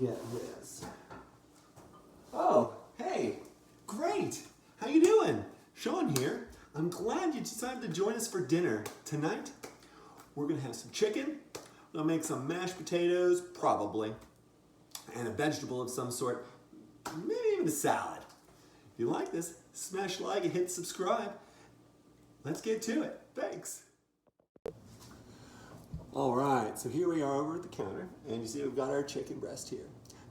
get this. Oh, hey, great. How you doing? Sean here. I'm glad you decided to join us for dinner. Tonight, we're gonna have some chicken. We'll make some mashed potatoes, probably, and a vegetable of some sort, maybe even a salad. If you like this, smash like and hit subscribe. Let's get to it. Thanks. All right, so here we are over at the counter, and you see we've got our chicken breast here.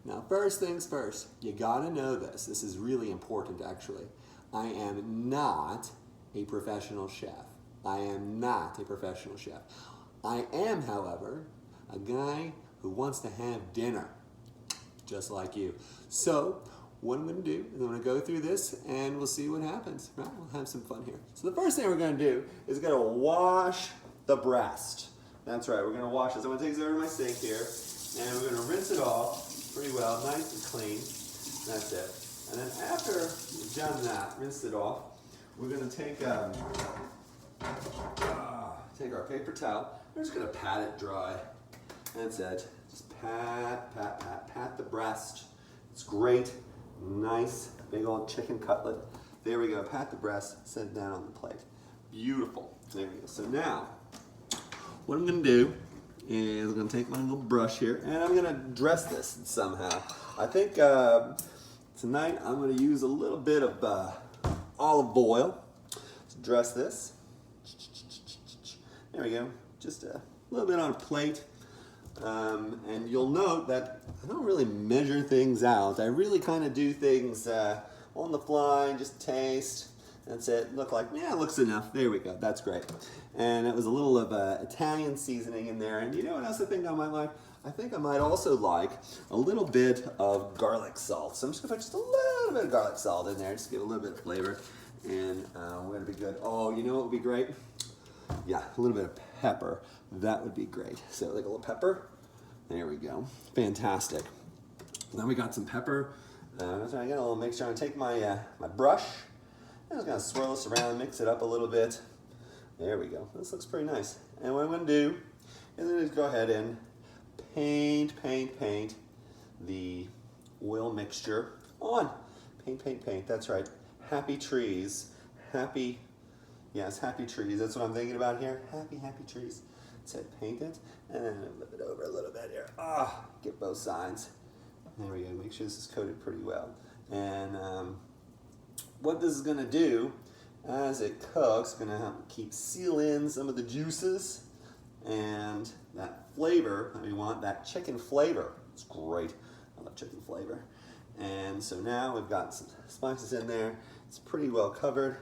Now, first things first, you gotta know this. This is really important, actually. I am not a professional chef. I am not a professional chef. I am, however, a guy who wants to have dinner, just like you. So, what I'm gonna do is I'm gonna go through this and we'll see what happens, right? We'll have some fun here. So the first thing we're gonna do is gonna wash the breast. That's right, we're gonna wash this. I'm gonna take this over to my sink here and we're gonna rinse it off pretty well, nice and clean. That's it. And then after we've done that, rinsed it off, we're gonna take our paper towel. We're just gonna pat it dry. That's it. Just pat the breast. It's great. Nice, big old chicken cutlet. There we go, pat the breast, set it down on the plate. Beautiful, there we go. So now, what I'm gonna do is I'm gonna take my little brush here and I'm gonna dress this somehow. I think tonight I'm gonna use a little bit of olive oil to dress this. There we go, just a little bit on a plate. And you'll note that I don't really measure things out. I really kind of do things on the fly, just taste. That's it. Look like, yeah, it looks enough. There we go. That's great. And it was a little of Italian seasoning in there. And you know what else I think I might like? I think I might also like a little bit of garlic salt. So I'm just going to put just a little bit of garlic salt in there, just to give it a little bit of flavor. And we're going to be good. Oh, you know what would be great? Yeah, a little bit of pepper. That would be great. So like a little pepper. There we go. Fantastic. Then we got some pepper. So I got a little mixture. I'm going to take my my brush. I'm just going to swirl this around, mix it up a little bit. There we go. This looks pretty nice. And what I'm going to do is then just go ahead and paint the oil mixture on. Paint. That's right. Happy trees. Yes, happy trees. That's what I'm thinking about here. Happy trees. That's it. Paint it, and then flip it over a little bit here. Get both sides. There we go. Make sure this is coated pretty well. And what this is going to do as it cooks, going to help seal in some of the juices and that flavor that we want, that chicken flavor. It's great. I love chicken flavor. And so now we've got some spices in there. It's pretty well covered,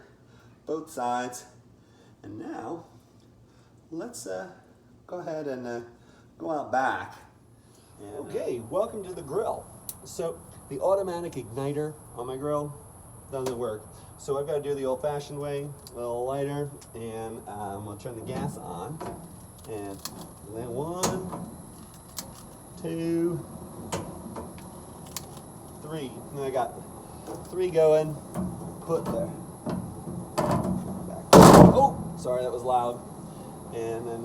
both sides. And now let's go ahead and go out back. And, okay, welcome to the grill. So the automatic igniter on my grill doesn't work. So I've got to do the old-fashioned way, a little lighter, and we'll turn the gas on. And then 1, 2, 3. And I got 3 going. Put there. Back. Oh, sorry, that was loud. And then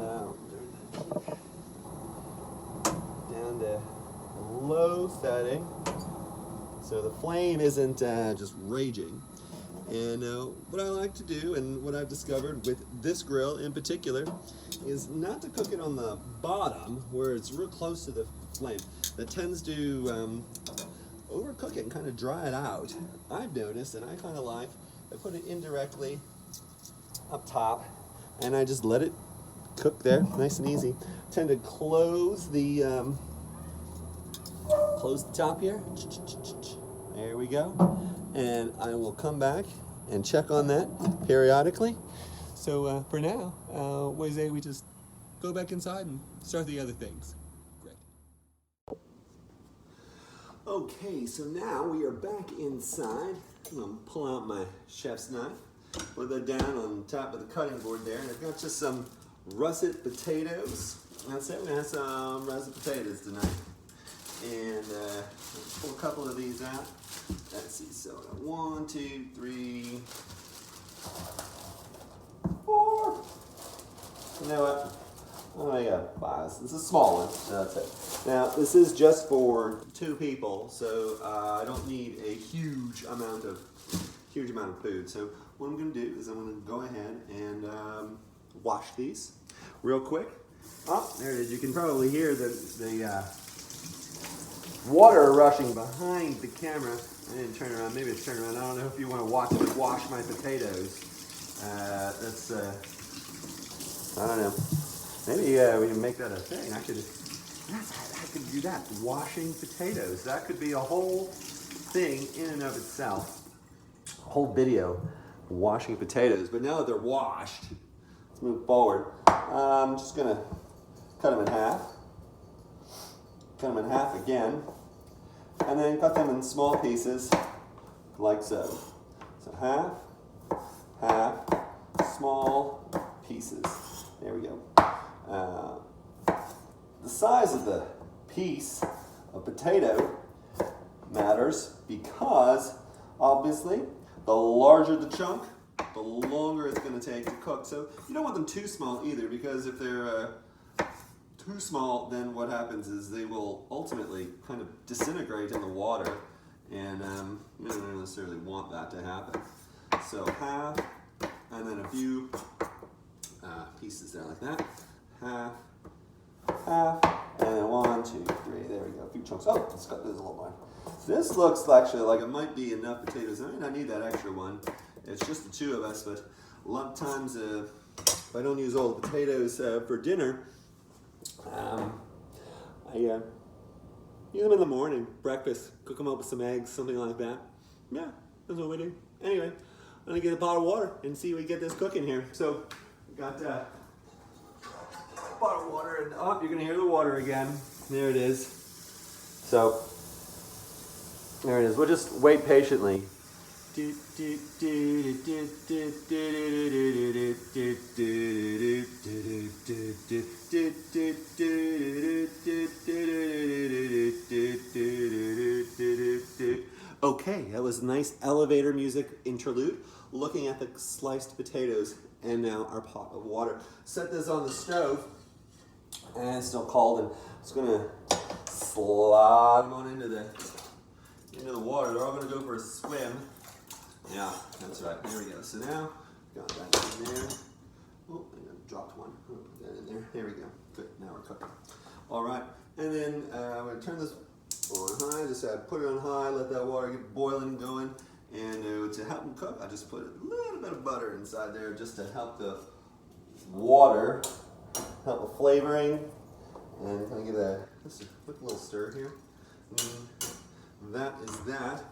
down to low setting, so the flame isn't just raging. And what I like to do, and what I've discovered with this grill in particular, is not to cook it on the bottom where it's real close to the flame. That tends to overcook it and kind of dry it out. I've noticed, and I kind of like, I put it indirectly up top, and I just let it cook there, nice and easy. Tend to close the top here. There we go. And I will come back and check on that periodically. So for now, what do you say we just go back inside and start the other things? Great. Okay, so now we are back inside. I'm gonna pull out my chef's knife, put that down on top of the cutting board there, and I've got just some russet potatoes. That's it, we have some russet potatoes tonight. And pull a couple of these out. Let's see, so 1, 2, 3, 4. You know what? Oh yeah, five. This is a small one. That's it. Now this is just for 2 people, so I don't need a huge amount of food. So what I'm going to do is I'm going to go ahead and wash these real quick. Oh, there it is. You can probably hear the water rushing behind the camera. I didn't turn around. Maybe it's turned around. I don't know if you want to watch me wash my potatoes. That's I don't know. Maybe we can make that a thing. I could do that. Washing potatoes. That could be a whole thing in and of itself. A whole video, washing potatoes. But now that they're washed, let's move forward. I'm just gonna cut them in half. Cut them in half again, and then cut them in small pieces, like so. So half, small pieces. There we go. The size of the piece of potato matters because, obviously, the larger the chunk, the longer it's going to take to cook. So you don't want them too small either, because if they're too small, then what happens is they will ultimately kind of disintegrate in the water, and you don't necessarily want that to happen. So half, and then a few pieces there like that. Half, and then 1, 2, 3. There we go. A few chunks. Oh, let's cut this a little more. This looks actually like it might be enough potatoes. I may not need that extra one. It's just the 2 of us, but a lot of times if I don't use all the potatoes for dinner, I use them in the morning, breakfast, cook them up with some eggs, something like that. Yeah, that's what we do. Anyway, I'm gonna get a pot of water and see if we get this cooking here. So, we got a pot of water, and oh, you're gonna hear the water again. There it is. So, there it is. We'll just wait patiently. Okay, that was a nice elevator music interlude, looking at the sliced potatoes and now our pot of water. Set this on the stove, and it's still cold, and it's gonna slide them on into the water. They're all gonna go for a swim. Yeah, that's right. There we go. So now, got that in there. Oh, I dropped one. I'll put that in there. There we go. Good. Now we're cooking. All right. And then I'm going to turn this on high. Just put it on high. Let that water get boiling and going. And to help them cook, I just put a little bit of butter inside there just to help the water, help the flavoring. And kind of give just a quick little stir here. And that is that.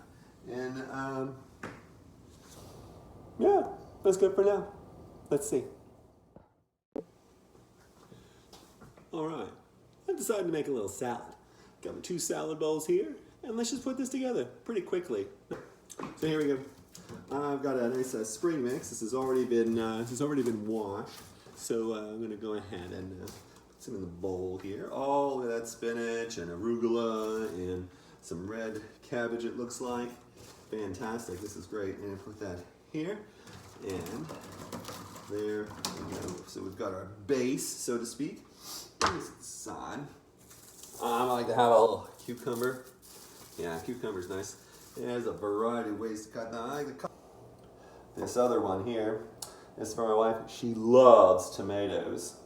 And yeah, that's good for now. Let's see. All right, I decided to make a little salad. Got my 2 salad bowls here, and let's just put this together pretty quickly. So here we go. I've got a nice spring mix. This has already been washed. So I'm gonna go ahead and put some in the bowl here. All of that spinach and arugula and some red cabbage. It looks like fantastic. This is great. And put that here, and there we go. So we've got our base, so to speak. Here's the side. I like to have a little cucumber. Yeah, cucumber's nice. There's a variety of ways to cut that. I like to cut this other one here. This is for my wife. She loves tomatoes,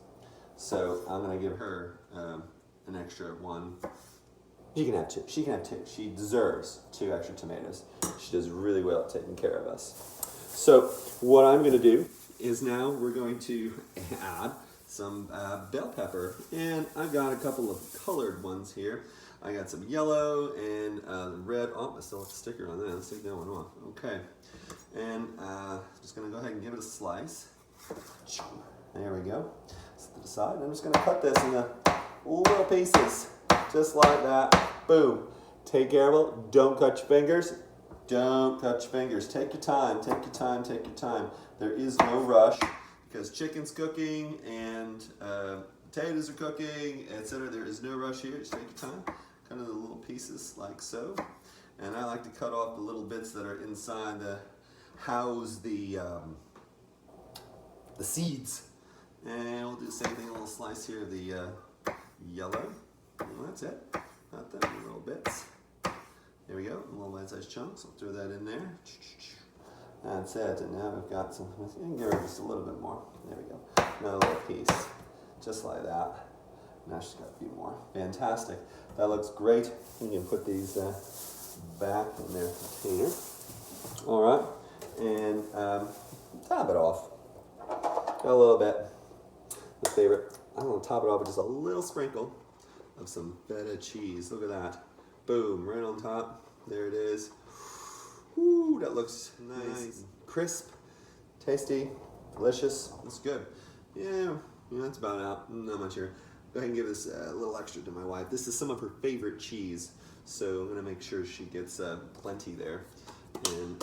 so I'm gonna give her an extra one. She can have 2. She can have 2. She deserves 2 extra tomatoes. She does really well at taking care of us. So what I'm going to do is now we're going to add some bell pepper. And I've got a couple of colored ones here. I got some yellow and red. Oh, I still have a sticker on that. Let's take that one off. Okay. And just going to go ahead and give it a slice. There we go. Set it aside. I'm just going to cut this into little pieces. Just like that. Boom. Take care of it. Don't cut your fingers. Don't cut your fingers. Take your time. Take your time. Take your time. There is no rush because chicken's cooking and potatoes are cooking, etc. There is no rush here. Just take your time. Cut into the little pieces like so. And I like to cut off the little bits that are inside the house the seeds And we'll do the same thing, a little slice here of the yellow. And that's it. Not that many little bits. There we go, little bite-sized chunks. I'll throw that in there. That's it. And now we've got some, you can give her just a little bit more. There we go. Another little piece, just like that. Now she's got a few more. Fantastic. That looks great. You can put these back in their container. All right, and top it off. Got a little bit. My favorite. I don't want to top it off with just a little sprinkle of some feta cheese. Look at that. Boom, right on top. There it is. Ooh, that looks nice. Crisp, tasty, delicious. It's good. Yeah, that's about out. Not much here. Go ahead and give this a little extra to my wife. This is some of her favorite cheese, so I'm gonna make sure she gets plenty there. And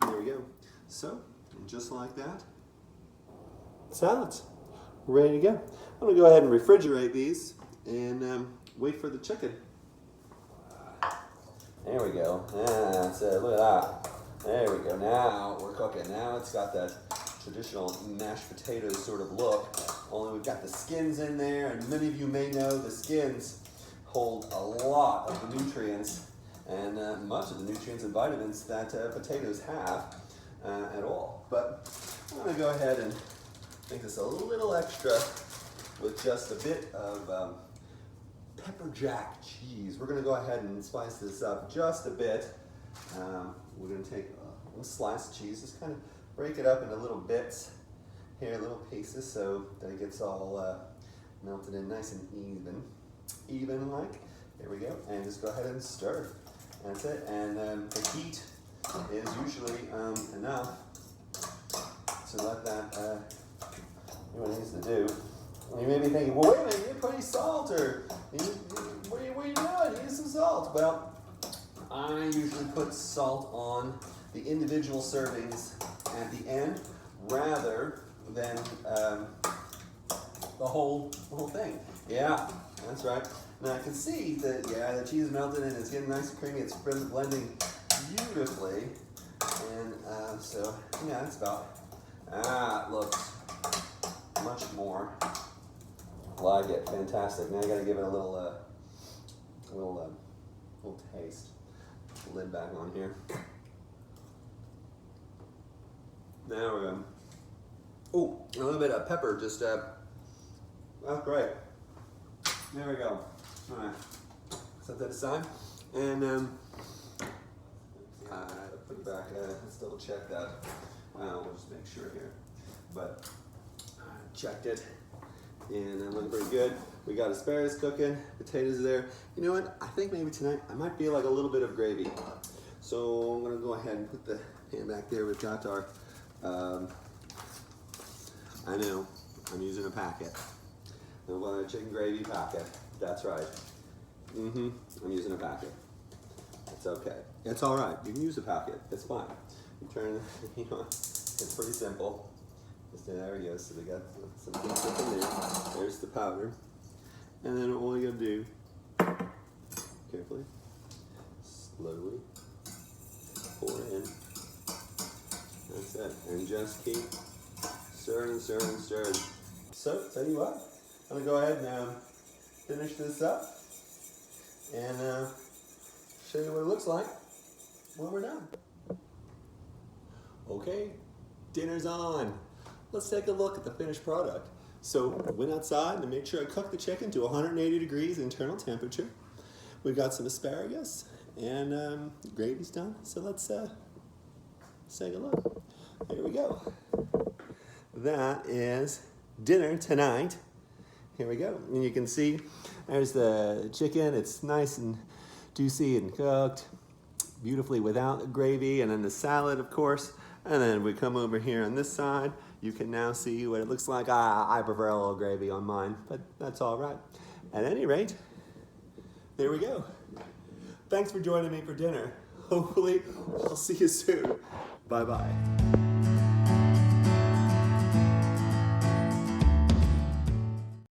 there we go. So, just like that, salads ready to go. I'm gonna go ahead and refrigerate these and wait for the chicken. There we go. That's it. Look at that. There we go. Now we're cooking. Now it's got that traditional mashed potatoes sort of look. Only we've got the skins in there, and many of you may know the skins hold a lot of the nutrients and much of the nutrients and vitamins that potatoes have at all. But I'm going to go ahead and make this a little extra with just a bit of pepper jack cheese. We're going to go ahead and spice this up just a bit. We're going to take a slice of cheese, just kind of break it up into little bits here, little pieces, so that it gets all melted in nice and even like. There we go, and just go ahead and stir. That's it, and the heat is usually enough to let that do what it needs to do. You may be thinking, well, wait a minute, you're putting salt, or what are you doing? You need some salt. Well, I usually put salt on the individual servings at the end rather than the whole thing. Yeah, that's right. Now I can see that, yeah, the cheese is melted and it's getting nice and creamy. It's blending beautifully. And so, yeah, it's about, it looks much more like it. Fantastic. Now I gotta give it a little taste. Put the lid back on here. Now we're a little bit of pepper, just that's great. There we go. All right, set that aside, and put it back. Let's double check that. We'll just make sure here, but checked it, and I'm looking pretty good. We got asparagus cooking, potatoes are there. You know what? I think maybe tonight I might feel like a little bit of gravy, so I'm gonna go ahead and put the pan back there. We've got our I know, I'm using a packet. I'm going to chicken gravy packet. That's right. I'm using a packet. It's okay. It's all right. You can use a packet. It's fine. You turn, it's pretty simple. Just there we go. So we got some things in there. There's the powder. And then all you gotta do, carefully, slowly, pour in. That's it. And just keep stirring and stirring and stirring. So, tell you what, I'm gonna go ahead and finish this up and show you what it looks like when we're done. Okay, dinner's on. Let's take a look at the finished product. So, I went outside and made sure I cooked the chicken to 180 degrees internal temperature. We've got some asparagus and gravy's done. So let's take a look. Here we go. That is dinner tonight. Here we go. And you can see there's the chicken. It's nice and juicy and cooked beautifully without the gravy. And then the salad, of course. And then we come over here on this side. You can now see what it looks like. I prefer a little gravy on mine, but that's all right. At any rate, there we go. Thanks for joining me for dinner. Hopefully, I'll see you soon. Bye-bye.